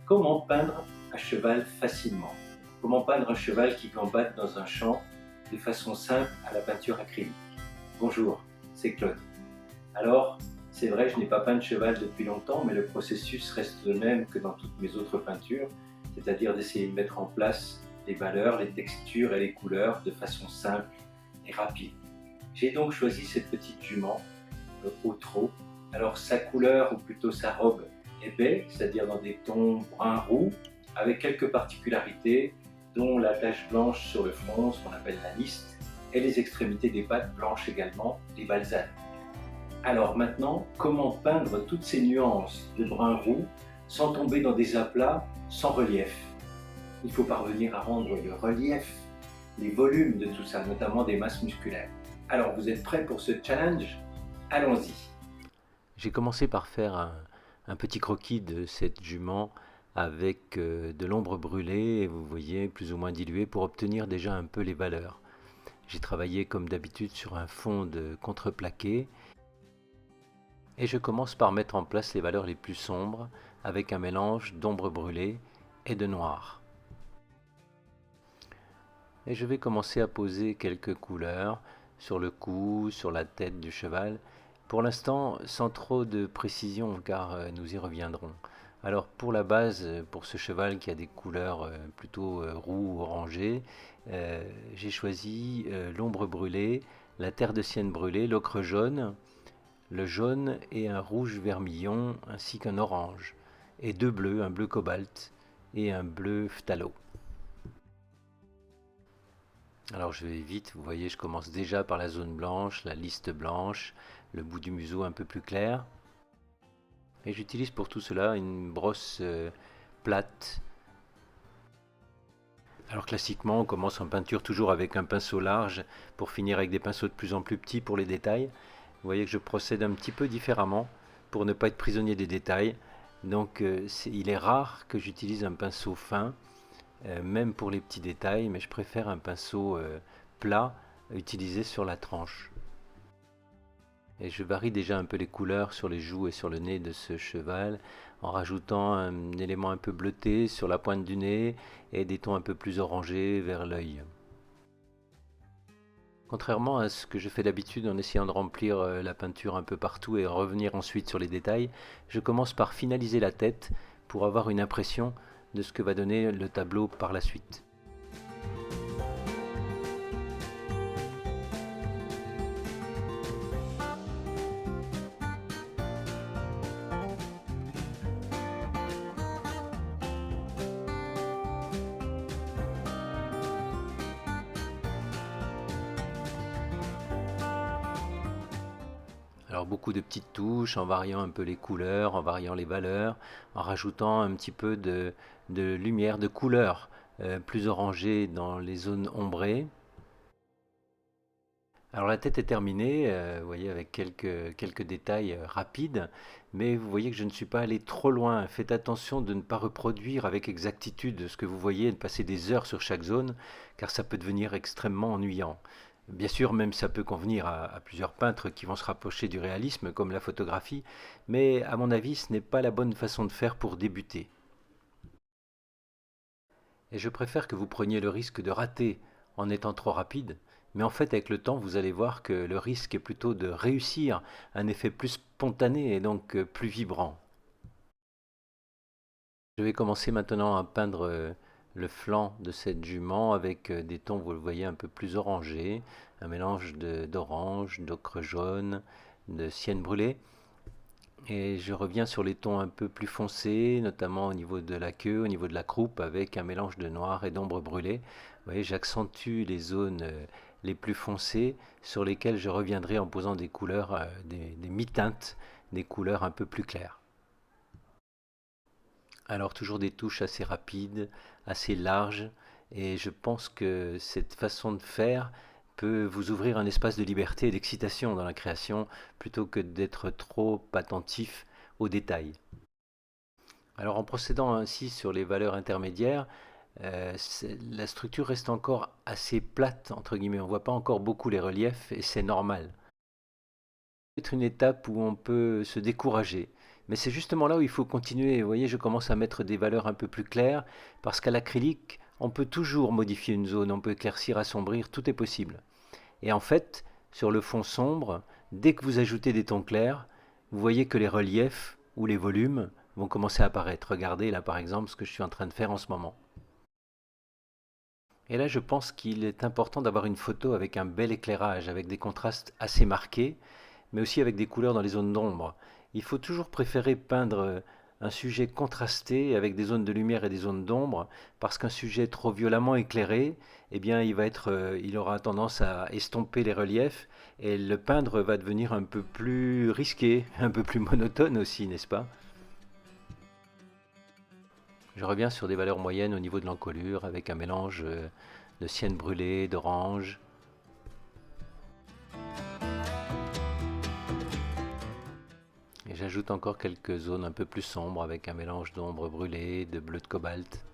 Comment peindre un cheval facilement? Comment peindre un cheval qui gambade dans un champ de façon simple à la peinture acrylique? Bonjour, c'est Claude. Alors, c'est vrai, je n'ai pas peint de cheval depuis longtemps, mais le processus reste le même que dans toutes mes autres peintures, c'est-à-dire d'essayer de mettre en place les valeurs, les textures et les couleurs de façon simple et rapide. J'ai donc choisi cette petite jument au trot. Alors sa couleur, ou plutôt sa robe, est baie, c'est-à-dire dans des tons brun-roux, avec quelques particularités, dont la tache blanche sur le front, ce qu'on appelle la liste, et les extrémités des pattes blanches également, les balsanes. Alors maintenant, comment peindre toutes ces nuances de brun-roux sans tomber dans des aplats sans relief? Il faut parvenir à rendre le relief, les volumes de tout ça, notamment des masses musculaires. Alors vous êtes prêts pour ce challenge? Allons-y. J'ai commencé par faire un petit croquis de cette jument avec de l'ombre brûlée, et vous voyez, plus ou moins diluée, pour obtenir déjà un peu les valeurs. J'ai travaillé comme d'habitude sur un fond de contreplaqué, et je commence par mettre en place les valeurs les plus sombres avec un mélange d'ombre brûlée et de noir. Et je vais commencer à poser quelques couleurs sur le cou, sur la tête du cheval, pour l'instant sans trop de précision car nous y reviendrons. Alors pour la base, pour ce cheval qui a des couleurs plutôt roux orangé, j'ai choisi l'ombre brûlée, la terre de sienne brûlée, l'ocre jaune, le jaune et un rouge vermillon ainsi qu'un orange, et deux bleus, un bleu cobalt et un bleu phthalo. Alors je vais vite, vous voyez, je commence déjà par la zone blanche, la liste blanche, le bout du museau un peu plus clair. Et j'utilise pour tout cela une brosse plate. Alors classiquement, on commence en peinture toujours avec un pinceau large pour finir avec des pinceaux de plus en plus petits pour les détails. Vous voyez que je procède un petit peu différemment pour ne pas être prisonnier des détails. Donc il est rare que j'utilise un pinceau fin, même pour les petits détails, mais je préfère un pinceau plat utilisé sur la tranche. Et je varie déjà un peu les couleurs sur les joues et sur le nez de ce cheval en rajoutant un élément un peu bleuté sur la pointe du nez et des tons un peu plus orangés vers l'œil. Contrairement à ce que je fais d'habitude en essayant de remplir la peinture un peu partout et revenir ensuite sur les détails, je commence par finaliser la tête pour avoir une impression de ce que va donner le tableau par la suite. Alors beaucoup de petites touches en variant un peu les couleurs, en variant les valeurs, en rajoutant un petit peu de lumière, de couleur plus orangée dans les zones ombrées. Alors la tête est terminée, vous voyez, avec quelques détails rapides, mais vous voyez que je ne suis pas allé trop loin. Faites attention de ne pas reproduire avec exactitude ce que vous voyez et de passer des heures sur chaque zone, car ça peut devenir extrêmement ennuyant. Bien sûr, même ça peut convenir à plusieurs peintres qui vont se rapprocher du réalisme, comme la photographie, mais à mon avis, ce n'est pas la bonne façon de faire pour débuter. Et je préfère que vous preniez le risque de rater en étant trop rapide, mais en fait avec le temps vous allez voir que le risque est plutôt de réussir un effet plus spontané et donc plus vibrant. Je vais commencer maintenant à peindre le flanc de cette jument avec des tons, vous le voyez, un peu plus orangés, un mélange d'orange, d'ocre jaune, de sienne brûlée. Et je reviens sur les tons un peu plus foncés, notamment au niveau de la queue, au niveau de la croupe, avec un mélange de noir et d'ombre brûlée. Vous voyez, j'accentue les zones les plus foncées sur lesquelles je reviendrai en posant des couleurs, des mi-teintes, des couleurs un peu plus claires. Alors toujours des touches assez rapides, assez larges, et je pense que cette façon de faire peut vous ouvrir un espace de liberté et d'excitation dans la création plutôt que d'être trop attentif aux détails. Alors en procédant ainsi sur les valeurs intermédiaires, la structure reste encore assez plate, entre guillemets, on ne voit pas encore beaucoup les reliefs et c'est normal. C'est une étape où on peut se décourager Mais c'est justement là où il faut continuer. Vous voyez, je commence à mettre des valeurs un peu plus claires, parce qu'à l'acrylique, on peut toujours modifier une zone, on peut éclaircir, assombrir, tout est possible. Et en fait, sur le fond sombre, dès que vous ajoutez des tons clairs, vous voyez que les reliefs ou les volumes vont commencer à apparaître. Regardez là par exemple ce que je suis en train de faire en ce moment. Et là, je pense qu'il est important d'avoir une photo avec un bel éclairage, avec des contrastes assez marqués, mais aussi avec des couleurs dans les zones d'ombre. Il faut toujours préférer peindre un sujet contrasté avec des zones de lumière et des zones d'ombre, parce qu'un sujet trop violemment éclairé, eh bien, il aura tendance à estomper les reliefs, et le peindre va devenir un peu plus risqué, un peu plus monotone aussi, n'est-ce pas? Je reviens sur des valeurs moyennes au niveau de l'encolure, avec un mélange de sienne brûlée, d'orange. Et j'ajoute encore quelques zones un peu plus sombres avec un mélange d'ombre brûlée, de bleu de cobalt.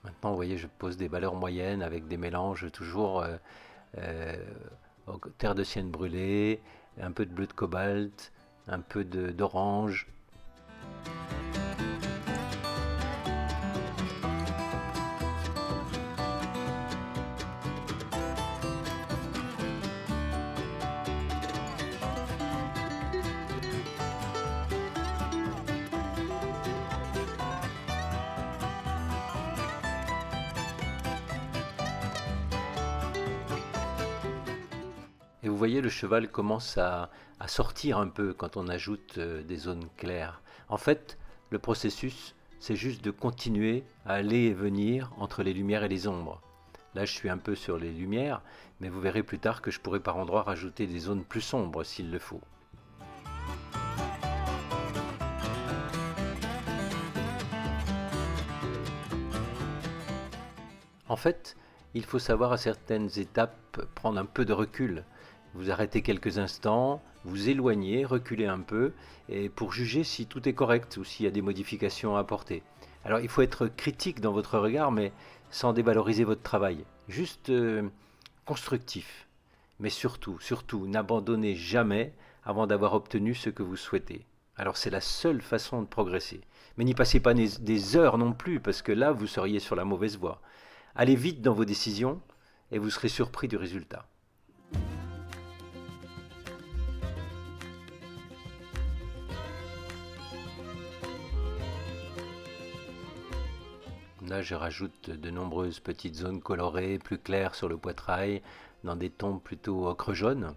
Maintenant, vous voyez, je pose des valeurs moyennes avec des mélanges toujours euh, terre de sienne brûlée, un peu de bleu de cobalt, un peu d'orange. Et vous voyez, le cheval commence à sortir un peu quand on ajoute des zones claires. En fait, le processus, c'est juste de continuer à aller et venir entre les lumières et les ombres. Là, je suis un peu sur les lumières, mais vous verrez plus tard que je pourrai par endroits rajouter des zones plus sombres s'il le faut. En fait, il faut savoir à certaines étapes prendre un peu de recul. Vous arrêtez quelques instants, vous éloignez, reculez un peu, et pour juger si tout est correct ou s'il y a des modifications à apporter. Alors il faut être critique dans votre regard, mais sans dévaloriser votre travail. Juste constructif. Mais surtout, surtout, n'abandonnez jamais avant d'avoir obtenu ce que vous souhaitez. Alors c'est la seule façon de progresser. Mais n'y passez pas des heures non plus, parce que là, vous seriez sur la mauvaise voie. Allez vite dans vos décisions et vous serez surpris du résultat. Là, je rajoute de nombreuses petites zones colorées, plus claires sur le poitrail, dans des tons plutôt ocre jaune.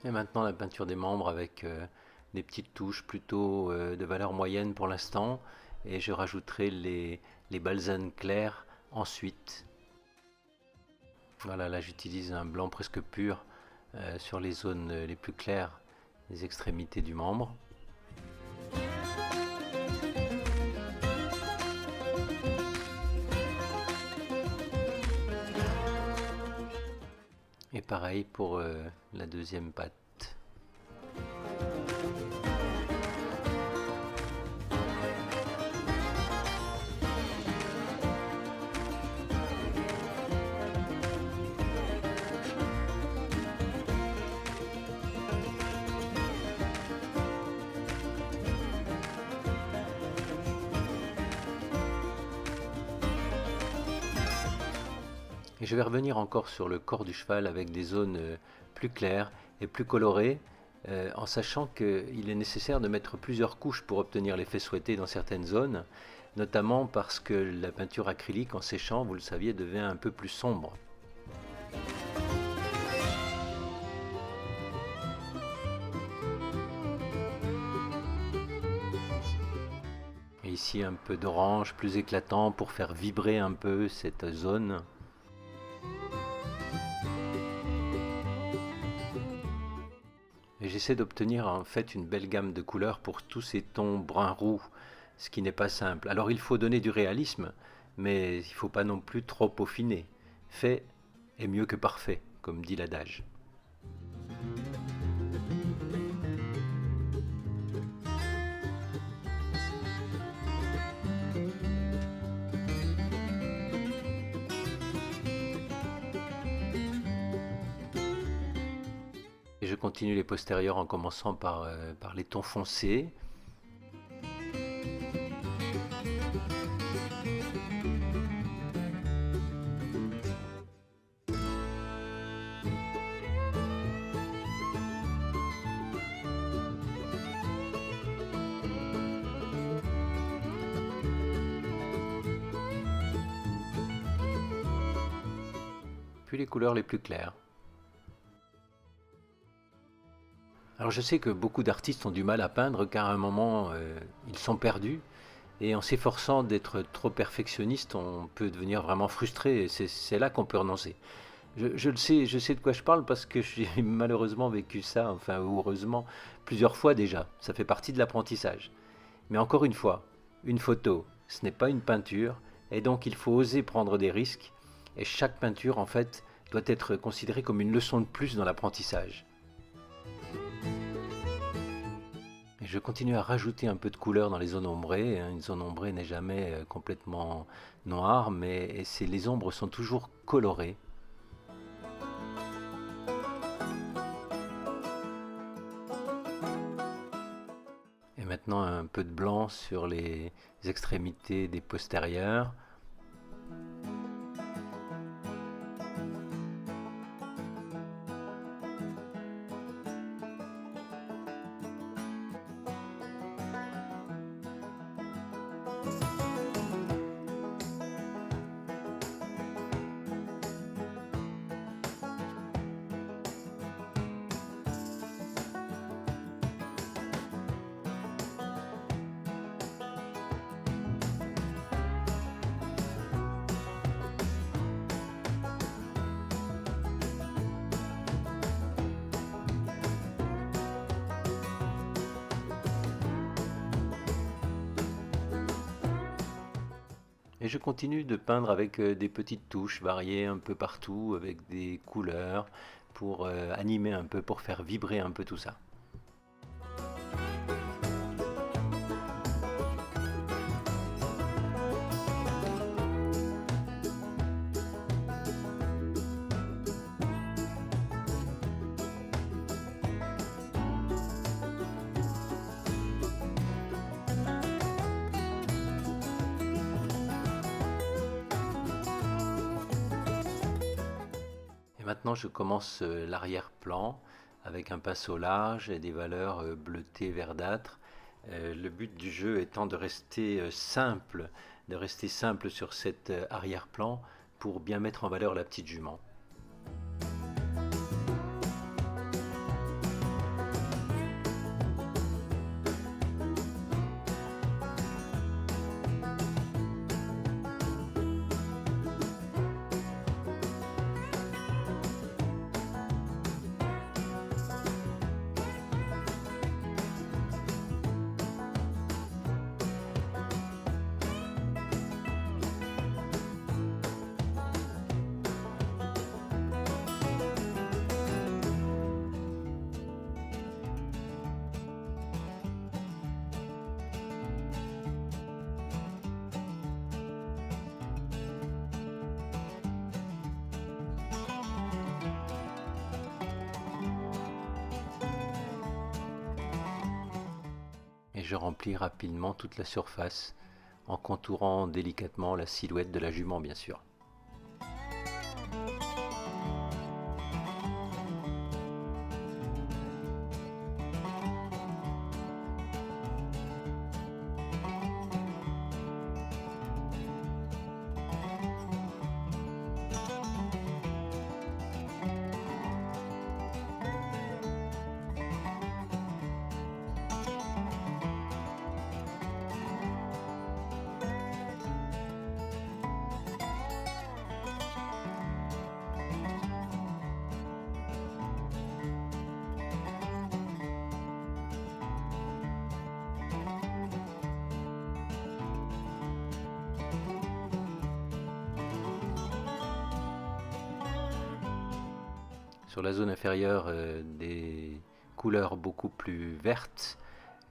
Et maintenant la peinture des membres avec des petites touches plutôt de valeur moyenne pour l'instant. Et je rajouterai les balsanes clairs ensuite. Voilà, là j'utilise un blanc presque pur sur les zones les plus claires des extrémités du membre. Et pareil pour la deuxième patte. Et je vais revenir encore sur le corps du cheval avec des zones plus claires et plus colorées, en sachant qu'il est nécessaire de mettre plusieurs couches pour obtenir l'effet souhaité dans certaines zones, notamment parce que la peinture acrylique en séchant, vous le saviez, devient un peu plus sombre. Et ici un peu d'orange plus éclatant pour faire vibrer un peu cette zone. Et j'essaie d'obtenir en fait une belle gamme de couleurs pour tous ces tons brun-roux, ce qui n'est pas simple. Alors il faut donner du réalisme, mais il ne faut pas non plus trop peaufiner. Fait est mieux que parfait, comme dit l'adage. Et je continue les postérieurs en commençant par les tons foncés. Puis les couleurs les plus claires. Alors je sais que beaucoup d'artistes ont du mal à peindre car à un moment ils sont perdus et en s'efforçant d'être trop perfectionniste on peut devenir vraiment frustré et c'est là qu'on peut renoncer. Je le sais, je sais de quoi je parle parce que j'ai malheureusement vécu ça, enfin ou heureusement, plusieurs fois déjà. Ça fait partie de l'apprentissage. Mais encore une fois, une photo, ce n'est pas une peinture et donc il faut oser prendre des risques et chaque peinture en fait doit être considérée comme une leçon de plus dans l'apprentissage. Et je continue à rajouter un peu de couleur dans les zones ombrées. Une zone ombrée n'est jamais complètement noire, mais les ombres sont toujours colorées. Et maintenant un peu de blanc sur les extrémités des postérieurs. Et je continue de peindre avec des petites touches variées un peu partout, avec des couleurs, pour animer un peu, pour faire vibrer un peu tout ça. Et maintenant je commence l'arrière-plan avec un pinceau large et des valeurs bleutées verdâtres. Le but du jeu étant de rester simple sur cet arrière-plan pour bien mettre en valeur la petite jument. Et je remplis rapidement toute la surface en contourant délicatement la silhouette de la jument bien sûr. sur la zone inférieure des couleurs beaucoup plus vertes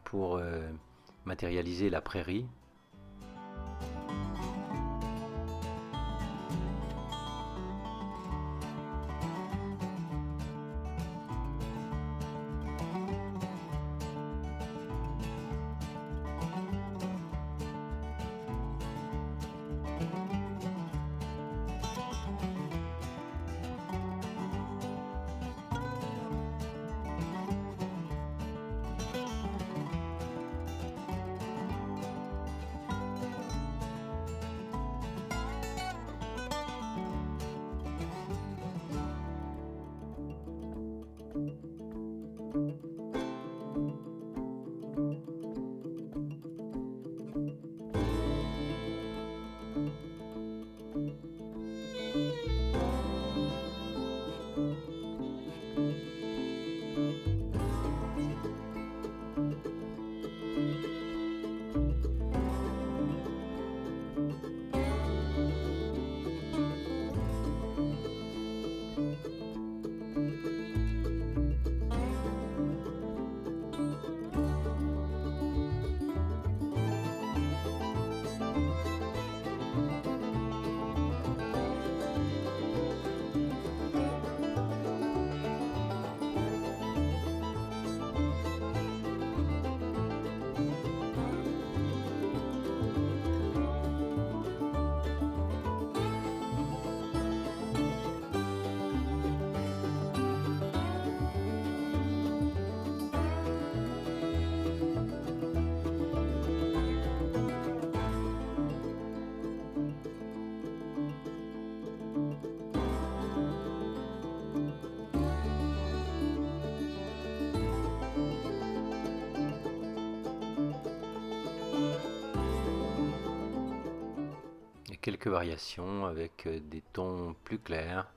pour matérialiser la prairie. Quelques variations avec des tons plus clairs.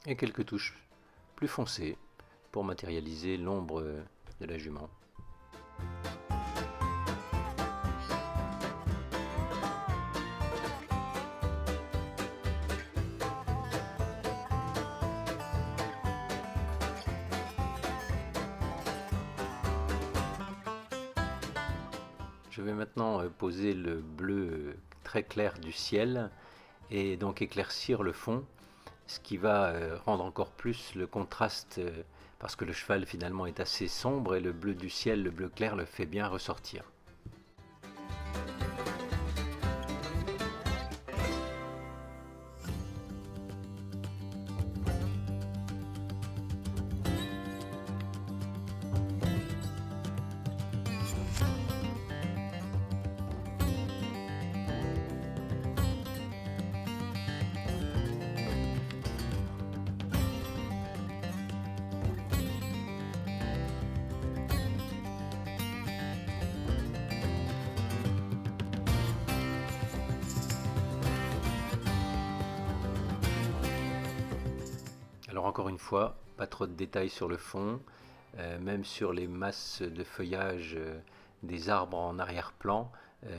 Et quelques touches plus foncées pour matérialiser l'ombre de la jument. Je vais maintenant poser le bleu très clair du ciel et donc éclaircir le fond, ce qui va rendre encore plus le contraste parce que le cheval finalement est assez sombre et le bleu du ciel, le bleu clair le fait bien ressortir. Alors encore une fois, pas trop de détails sur le fond, même sur les masses de feuillage des arbres en arrière-plan,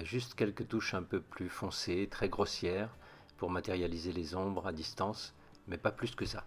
juste quelques touches un peu plus foncées, très grossières, pour matérialiser les ombres à distance, mais pas plus que ça.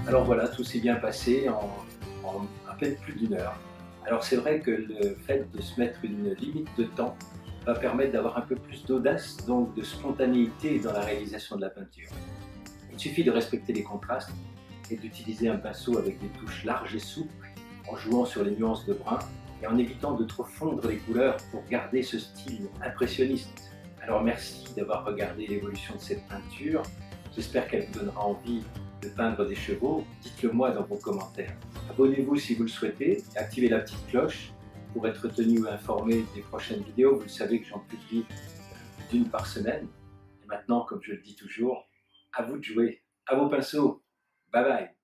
Alors voilà, tout s'est bien passé en à peine plus d'une heure. Alors c'est vrai que le fait de se mettre une limite de temps va permettre d'avoir un peu plus d'audace, donc de spontanéité dans la réalisation de la peinture. Il suffit de respecter les contrastes et d'utiliser un pinceau avec des touches larges et souples, en jouant sur les nuances de brun et en évitant de trop fondre les couleurs pour garder ce style impressionniste. Alors merci d'avoir regardé l'évolution de cette peinture. J'espère qu'elle vous donnera envie de peindre des chevaux. Dites-le moi dans vos commentaires. Abonnez-vous si vous le souhaitez et activez la petite cloche pour être tenu ou informé des prochaines vidéos. Vous le savez que j'en publie d'une par semaine. Et maintenant, comme je le dis toujours, à vous de jouer. À vos pinceaux. Bye bye.